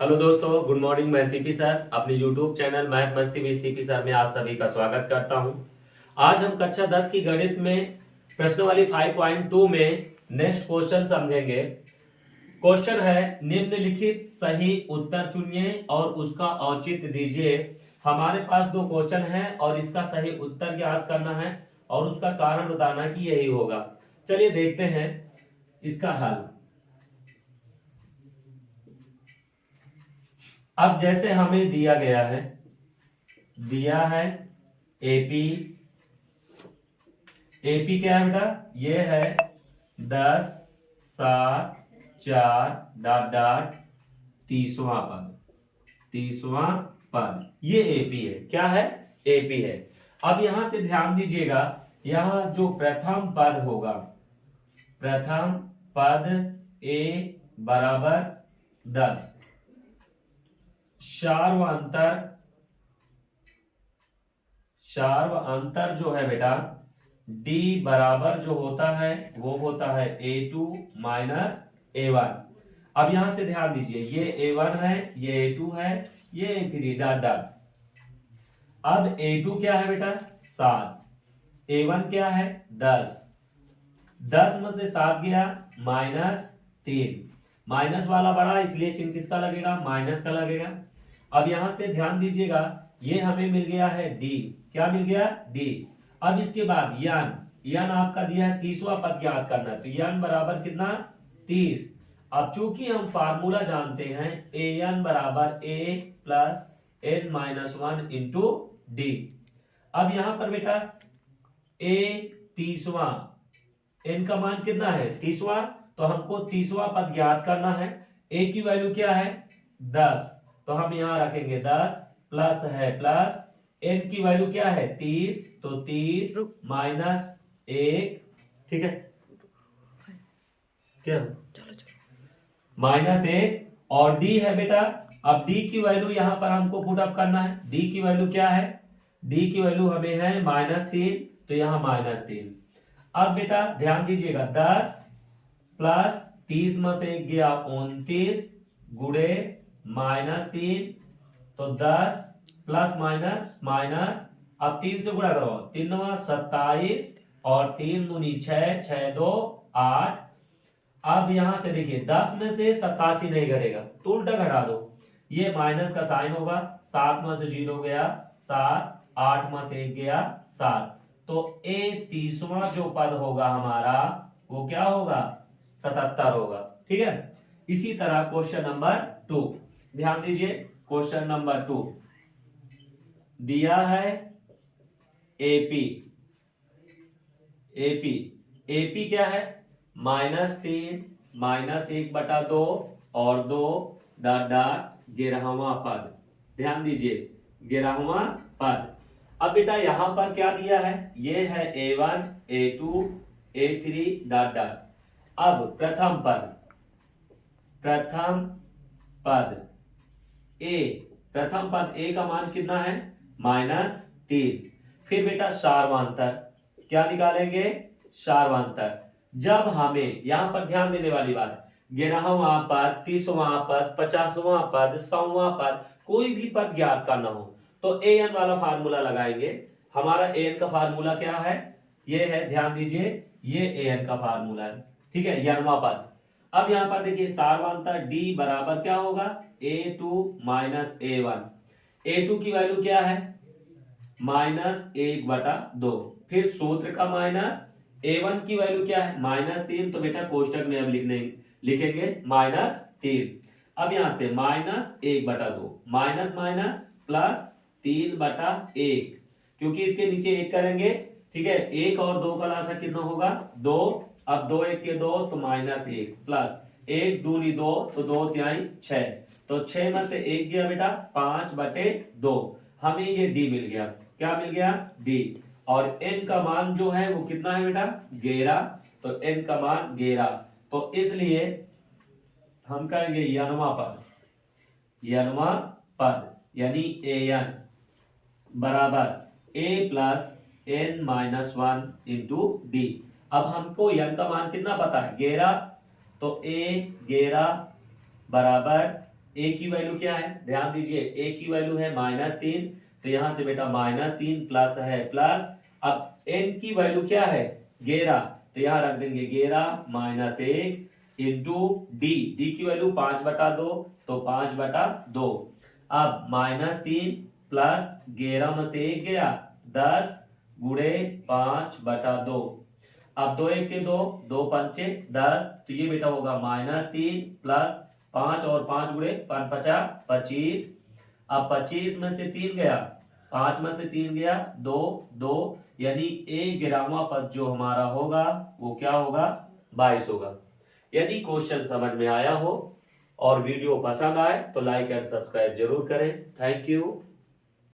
Hello दोस्तों, good morning. मैं CP sir अपने यूट्यूब चैनल मैथ मस्ती विद सीपी सर में आप सभी का स्वागत करता हूं। आज हम कक्षा 10 की गणित में प्रश्नावली 5.2 में नेक्स्ट क्वेश्चन समझेंगे। क्वेश्चन है, निम्नलिखित सही उत्तर चुनिए और उसका औचित्य दीजिए। हमारे पास दो क्वेश्चन है और इसका सही उत्तर ज्ञात करना है और उसका कारण बताना कि यही होगा। चलिए देखते हैं इसका हल। अब जैसे हमें दिया है एपी। एपी क्या है बेटा? ये है 10, 7, 4 डॉट डॉट 30वां पद। 30वां पद ये एपी है। क्या है? एपी है। अब यहां से ध्यान दीजिएगा, यहां जो प्रथम पद होगा, प्रथम पद ए बराबर 10, शार्व अंतर जो है बेटा d बराबर जो होता है वो होता है a2 माइनस a1। अब यहां से ध्यान दीजिए, ये a1 है, ये a2 है, ये a3 डॉट डॉट। अब a2 क्या है बेटा? 7। a1 क्या है? 10। 10 में से 7 गया -3। माइनस वाला बड़ा, इसलिए चिन्ह किसका लगेगा? माइनस का लगेगा। अब यहां से ध्यान दीजिएगा, ये हमें मिल गया है डी। क्या मिल गया? डी। अब इसके बाद यन आपका दिया है 30वां पद ज्ञात करना है, तो यन बराबर कितना? 30। अब चूंकि हम फार्मूला जानते हैं ए एन बराबर a plus n minus 1 into d. अब यहां पर बेटा ए 30वां, एन का मान कितना है? 30वां, तो हमको 30वां पद ज्ञात करना है। ए की वैल्यू क्या है? 10, तो हम यहां रखेंगे 10 प्लस है प्लस एन की वैल्यू क्या है? 30, तो 30 माइनस 1। ठीक है क्या? -1 और डी है बेटा। अब डी की वैल्यू यहां पर हमको पुट अप करना है। डी की वैल्यू क्या है? डी की वैल्यू हमें है -3, तो यहां -3। अब बेटा ध्यान दीजिएगा, 10 प्लस 30 में से 1 गया 29 गुड़े -3, तो 10 प्लस माइनस माइनस। अब 3 से गुणा करो, 3 27 और 3 दूनी 6, 6 2 8। अब यहां से देखिए 10 में से 87 नहीं घटेगा, तो उल्टा घटा दो, ये माइनस का साइन होगा। 7 में से 0 गया 7, 8 में से 1 गया 7, तो ए 30वां जो पद होगा हमारा वो क्या होगा? 77 होगा। ठीक है। इसी तरह क्वेश्चन नंबर 2 ध्यान दीजिए। क्वेश्चन नंबर 2 दिया है एपी। एपी एपी क्या है? -3 -1/2 और 2 डॉट डॉट 11वां पद। ध्यान दीजिए 11वां पद। अब बेटा यहां पर क्या दिया है? ये है a1 a2 a3 dot dot. अब प्रथम पद ए, प्रथम पद ए का मान कितना है? -3। फिर बेटा शार्वांतर क्या निकालेंगे? शार्वांतर। जब हमें यहां पर ध्यान देने वाली बात, 11वां पद, 30वां पद, 50वां पद, 100वां पद, कोई भी पद ज्ञात करना हो तो ए एन वाला फार्मूला लगाएंगे। हमारा ए एन का फार्मूला क्या है? ये है, ध्यान दीजिए, ये ए एन का फार्मूला है। ठीक है, यनवा पद। अब यहां पर देखिए सार्वंतर डी बराबर क्या होगा? a2 minus a1। a2 की वैल्यू क्या है? -1/2। फिर सूत्र का माइनस, a1 की वैल्यू क्या है? -3, तो बेटा कोष्टक में अब लिखेंगे -3। अब यहां से -1/2 माइनस माइनस प्लस 3/1, क्योंकि इसके नीचे 1 करेंगे। ठीक है, 1 और 2 का लासा कितना होगा? 2। अब 2 1 के 2, तो -1 प्लस 1 दूनी 2, तो 2 तिहाई 6, तो 6 में से 1 गया बेटा 5/2। हमें ये डी मिल गया। क्या मिल गया? डी। और n का मान जो है वो कितना है बेटा? 11। तो n का मान 11, तो इसलिए हम कहेंगे यनवा पद यानी ए एन बराबर a plus n minus 1 into d. अब हमको n का मान कितना पता है? 11, तो a 11 बराबर ए की वैल्यू क्या है, ध्यान दीजिए, ए की वैल्यू है -3, तो यहां से बेटा -3 प्लस है प्लस। अब एन की वैल्यू क्या है 11, तो यहां रख देंगे 11 -1 इंटू डी, डी की वैल्यू 5/2, तो 5/2। अब -3 प्लस 11 में से 1 गया 10 गुणे 5/2। अब 2 1 के 2, 2 पंचे 10, तो ये बेटा होगा -3 प्लस 5 और 5 गुणे 5 50 25। अब 25 में से 3 गया, 5 में से 3 गया 2 2, यानी 11वां पद जो हमारा होगा वो क्या होगा 22 होगा। यदि क्वेश्चन समझ में आया हो और वीडियो पसंद आए तो लाइक एंड सब्सक्राइब जरूर करें। Thank you.